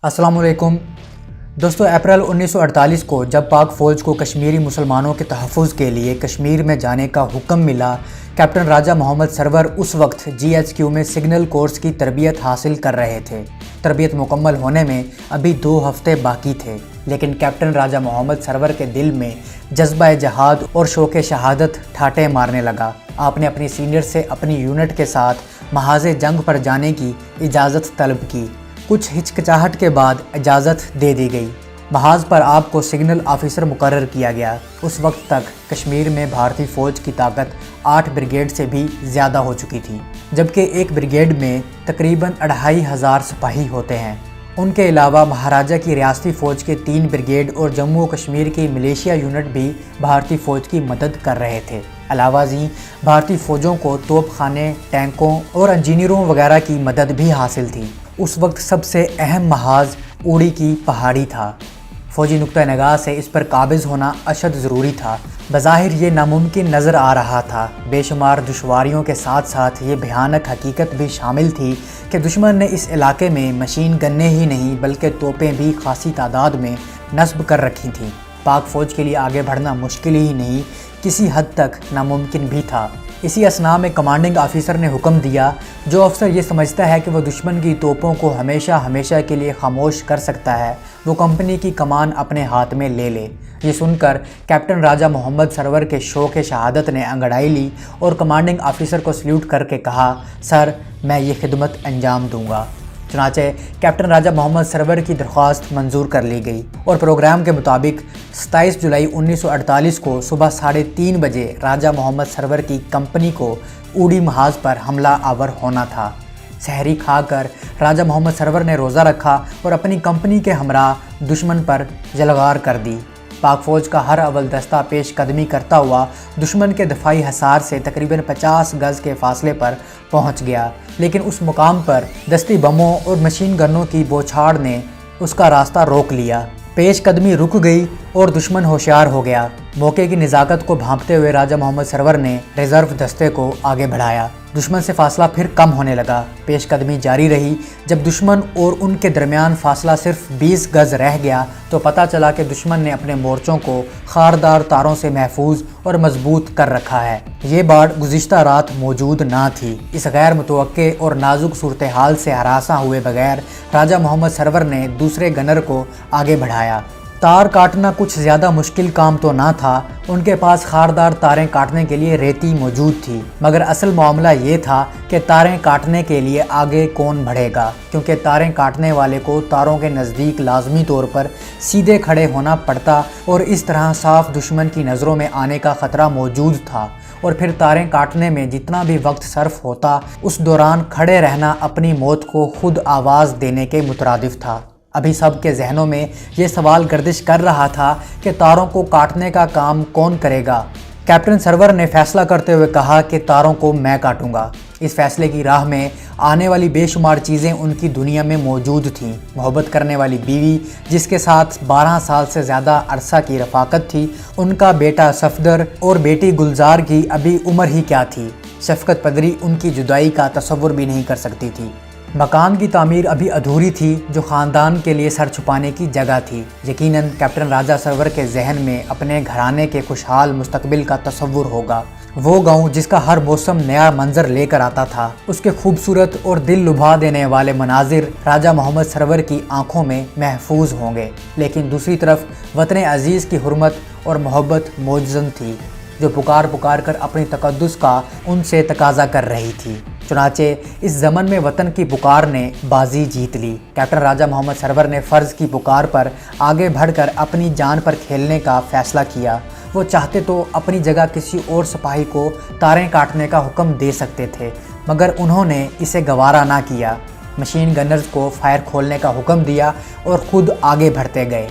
अस्सलाम वालेकुम दोस्तों। अप्रैल 1948 को जब पाक फ़ौज को कश्मीरी मुसलमानों के तहफ़्फ़ुज़ के लिए कश्मीर में जाने का हुक्म मिला, कैप्टन राजा मोहम्मद सरवर उस वक्त GHQ में सिग्नल कोर्स की तरबियत हासिल कर रहे थे। तरबियत मुकम्मल होने में अभी 2 हफ़्ते बाकी थे, लेकिन कैप्टन राजा मोहम्मद सरवर के दिल में जज्बा जहाद और शौक़ शहादत ठाटे मारने लगा। आपने अपनी सीनियर से अपनी यूनिट के साथ महाज़े जंग पर जाने की इजाज़त तलब की। कुछ हिचकिचाहट के बाद इजाज़त दे दी गई। महाज पर आपको सिग्नल ऑफिसर मुकर्रर किया गया। उस वक्त तक कश्मीर में भारतीय फ़ौज की ताकत 8 ब्रिगेड से भी ज़्यादा हो चुकी थी, जबकि एक ब्रिगेड में तकरीबन 2500 सिपाही होते हैं। उनके अलावा महाराजा की रियासती फ़ौज के 3 ब्रिगेड और जम्मू और कश्मीर की मलेशिया यूनिट भी भारतीय फ़ौज की मदद कर रहे थे। अलावाजी भारतीय फ़ौजों को तोपखाने, टैंकों और इंजीनियरों वगैरह की मदद भी हासिल थी। उस वक्त सबसे अहम महाज उड़ी की पहाड़ी था। फ़ौजी नुक्ता निगाह से इस पर काबिज़ होना अशद ज़रूरी था। बज़ाहिर ये नामुमकिन नज़र आ रहा था। बेशुमार दुश्वारियों के साथ साथ ये भयानक हकीकत भी शामिल थी कि दुश्मन ने इस इलाके में मशीन गन्ने ही नहीं बल्कि तोपें भी खासी तादाद में नस्ब कर रखी थीं। पाक फ़ौज के लिए आगे बढ़ना मुश्किल ही नहीं, किसी हद तक नामुमकिन भी था। इसी असना में कमांडिंग ऑफिसर ने हुक्म दिया, जो अफसर ये समझता है कि वह दुश्मन की तोपों को हमेशा हमेशा के लिए खामोश कर सकता है, वो कंपनी की कमान अपने हाथ में ले ले। ये सुनकर कैप्टन राजा मोहम्मद सरवर के शौक़ शहादत ने अंगड़ाई ली और कमांडिंग ऑफिसर को सल्यूट करके कहा, सर मैं ये खिदमत अंजाम दूंगा। चुनांचे कैप्टन राजा मोहम्मद सरवर की दरख्वास्त मंजूर कर ली गई और प्रोग्राम के मुताबिक 27 जुलाई 1948 को सुबह 3:30 बजे राजा मोहम्मद सरवर की कंपनी को उड़ी महाज पर हमला आवर होना था। सहरी खाकर राजा मोहम्मद सरवर ने रोज़ा रखा और अपनी कंपनी के हमरा दुश्मन पर जलगार कर दी। पाक फ़ौज का हर अव्वल दस्ता पेश कदमी करता हुआ दुश्मन के दफाई हसार से तकरीबन 50 गज़ के फासले पर पहुंच गया, लेकिन उस मुकाम पर दस्ती बमों और मशीन गनों की बौछार ने उसका रास्ता रोक लिया। पेश कदमी रुक गई और दुश्मन होशियार हो गया। मौके की निज़ाकत को भांपते हुए राजा मोहम्मद सरवर ने रिज़र्व दस्ते को आगे बढ़ाया। दुश्मन से फासला फिर कम होने लगा। पेश कदमी जारी रही। जब दुश्मन और उनके दरमियान फासला सिर्फ 20 गज़ रह गया तो पता चला कि दुश्मन ने अपने मोर्चों को खारदार तारों से महफूज और मजबूत कर रखा है। ये बाढ़ गुज़िश्ता रात मौजूद ना थी। इस गैर मुतवक्के और नाजुक सूरत हाल से हरासा हुए बगैर राजा मोहम्मद सरवर ने दूसरे गनर को आगे बढ़ाया। तार काटना कुछ ज़्यादा मुश्किल काम तो ना था। उनके पास खारदार तारें काटने के लिए रेती मौजूद थी, मगर असल मामला ये था कि तारें काटने के लिए आगे कौन बढ़ेगा, क्योंकि तारें काटने वाले को तारों के नज़दीक लाजमी तौर पर सीधे खड़े होना पड़ता और इस तरह साफ दुश्मन की नज़रों में आने का ख़तरा मौजूद था। और फिर तारें काटने में जितना भी वक्त सर्फ होता, उस दौरान खड़े रहना अपनी मौत को खुद आवाज़ देने के मुतरादिफ था। अभी सब के जहनों में ये सवाल गर्दिश कर रहा था कि तारों को काटने का काम कौन करेगा। कैप्टन सरवर ने फैसला करते हुए कहा कि तारों को मैं काटूंगा। इस फैसले की राह में आने वाली बेशुमार चीज़ें उनकी दुनिया में मौजूद थीं। मोहब्बत करने वाली बीवी, जिसके साथ 12 साल से ज़्यादा अरसा की रफ़ाकत थी, उनका बेटा सफदर और बेटी गुलजार की अभी उम्र ही क्या थी। शफ़क़त पदरी उनकी जुदाई का तसव्वुर भी नहीं कर सकती थी। मकान की तामीर अभी अधूरी थी, जो ख़ानदान के लिए सर छुपाने की जगह थी। यकीनन कैप्टन राजा सरवर के जहन में अपने घराने के खुशहाल मुस्तकबिल का तसव्वुर होगा। वो गांव जिसका हर मौसम नया मंजर लेकर आता था, उसके खूबसूरत और दिल लुभा देने वाले मनाजिर राजा मोहम्मद सरवर की आंखों में महफूज होंगे। लेकिन दूसरी तरफ वतन अजीज़ की हुर्मत और मोहब्बत मौजूद थी, जो पुकार पुकार कर अपनी तकद्दुस का उनसे तकाजा कर रही थी। चुनाचे इस ज़मन में वतन की पुकार ने बाजी जीत ली। कैप्टन राजा मोहम्मद सरवर ने फ़र्ज़ की पुकार पर आगे बढ़कर अपनी जान पर खेलने का फ़ैसला किया। वो चाहते तो अपनी जगह किसी और सिपाही को तारें काटने का हुक्म दे सकते थे, मगर उन्होंने इसे गवारा ना किया। मशीन गनर्स को फायर खोलने का हुक्म दिया और ख़ुद आगे बढ़ते गए।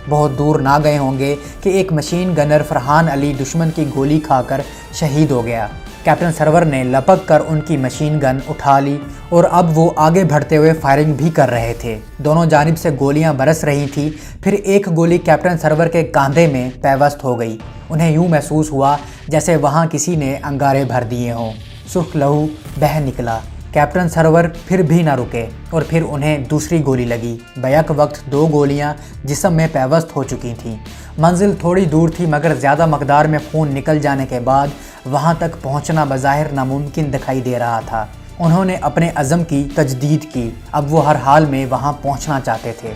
बहुत दूर ना गए होंगे कि एक मशीन गनर फरहान अली दुश्मन की गोली खाकर शहीद हो गया। कैप्टन सरवर ने लपक कर उनकी मशीन गन उठा ली और अब वो आगे बढ़ते हुए फायरिंग भी कर रहे थे। दोनों जानिब से गोलियां बरस रही थी। फिर एक गोली कैप्टन सरवर के कांधे में पैवस्त हो गई। उन्हें यूं महसूस हुआ जैसे वहां किसी ने अंगारे भर दिए हों। सुर्ख लहू बह निकला। कैप्टन सरवर फिर भी ना रुके और फिर उन्हें दूसरी गोली लगी। बैक वक्त 2 गोलियां जिस्म में पैवस्त हो चुकी थीं। मंजिल थोड़ी दूर थी मगर ज़्यादा मकदार में खून निकल जाने के बाद वहां तक पहुंचना बज़ाहिर नामुमकिन दिखाई दे रहा था। उन्होंने अपने अज़म की तजदीद की। अब वो हर हाल में वहां पहुंचना चाहते थे।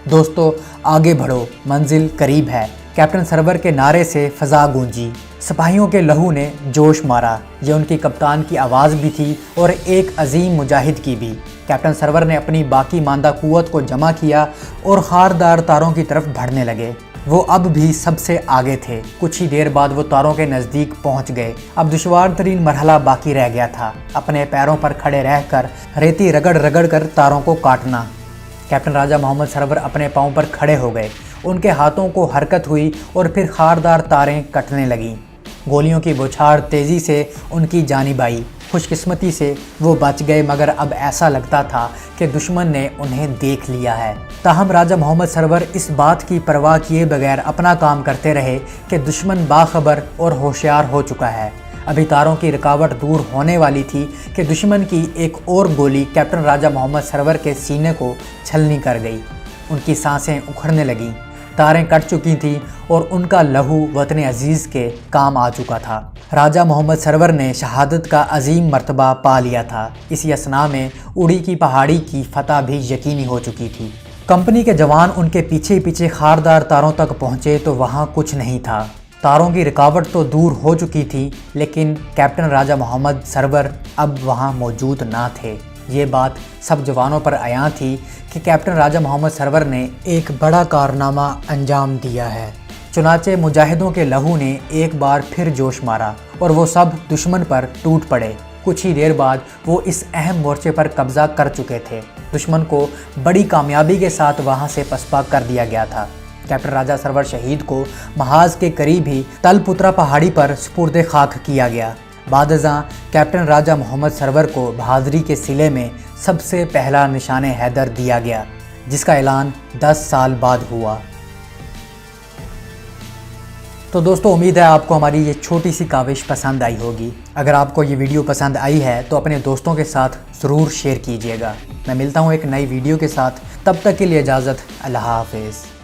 दोस्तों, आगे बढ़ो, मंजिल करीब है। कैप्टन सरवर के नारे से फ़ज़ा गूंजी। सिपाहियों के लहू ने जोश मारा। ये उनकी कप्तान की आवाज़ भी थी और एक अजीम मुजाहिद की भी। कैप्टन सरवर ने अपनी बाकी मांदा कुव्वत को जमा किया और खारदार तारों की तरफ बढ़ने लगे। वो अब भी सबसे आगे थे। कुछ ही देर बाद वो तारों के नज़दीक पहुंच गए। अब दुश्वार तरीन मरहला बाकी रह गया था, अपने पैरों पर खड़े रहकर रेती रगड़ रगड़ कर तारों को काटना। कैप्टन राजा मोहम्मद सरवर अपने पाँव पर खड़े हो गए। उनके हाथों को हरकत हुई और फिर खारदार तारें कटने लगीं। गोलियों की बौछार तेज़ी से उनकी जानिब आई। खुशकिस्मती से वो बच गए मगर अब ऐसा लगता था कि दुश्मन ने उन्हें देख लिया है। ताहम राजा मोहम्मद सरवर इस बात की परवाह किए बगैर अपना काम करते रहे कि दुश्मन बाखबर और होशियार हो चुका है। अभी तारों की रुकावट दूर होने वाली थी कि दुश्मन की एक और गोली कैप्टन राजा मोहम्मद सरवर के सीने को छलनी कर गई। उनकी सांसें उखड़ने लगीं। तारें कट चुकी थीं और उनका लहू वतन अजीज़ के काम आ चुका था। राजा मोहम्मद सरवर ने शहादत का अजीम मर्तबा पा लिया था। इसी असना में उड़ी की पहाड़ी की फतह भी यकीनी हो चुकी थी। कंपनी के जवान उनके पीछे पीछे खारदार तारों तक पहुँचे तो वहाँ कुछ नहीं था। तारों की रुकावट तो दूर हो चुकी थी लेकिन कैप्टन राजा मोहम्मद सरवर अब वहाँ मौजूद ना थे। ये बात सब जवानों पर आया थी कि कैप्टन राजा मोहम्मद सरवर ने एक बड़ा कारनामा अंजाम दिया है। चुनाचे मुजाहिदों के लहू ने एक बार फिर जोश मारा और वो सब दुश्मन पर टूट पड़े। कुछ ही देर बाद वो इस अहम मोर्चे पर कब्जा कर चुके थे। दुश्मन को बड़ी कामयाबी के साथ वहाँ से पसपा कर दिया गया था। कैप्टन राजा सरवर शहीद को महाज के करीब ही तलपुत्रा पहाड़ी पर सुपुर्द खाक किया गया। बादशाह कैप्टन राजा मोहम्मद सरवर को बहादुरी के सिले में सबसे पहला निशान हैदर दिया गया, जिसका ऐलान 10 साल बाद हुआ। तो दोस्तों, उम्मीद है आपको हमारी ये छोटी सी काविश पसंद आई होगी। अगर आपको ये वीडियो पसंद आई है तो अपने दोस्तों के साथ ज़रूर शेयर कीजिएगा। मैं मिलता हूँ एक नई वीडियो के साथ, तब तक के लिए इजाज़त। अल्लाह हाफ़िज़।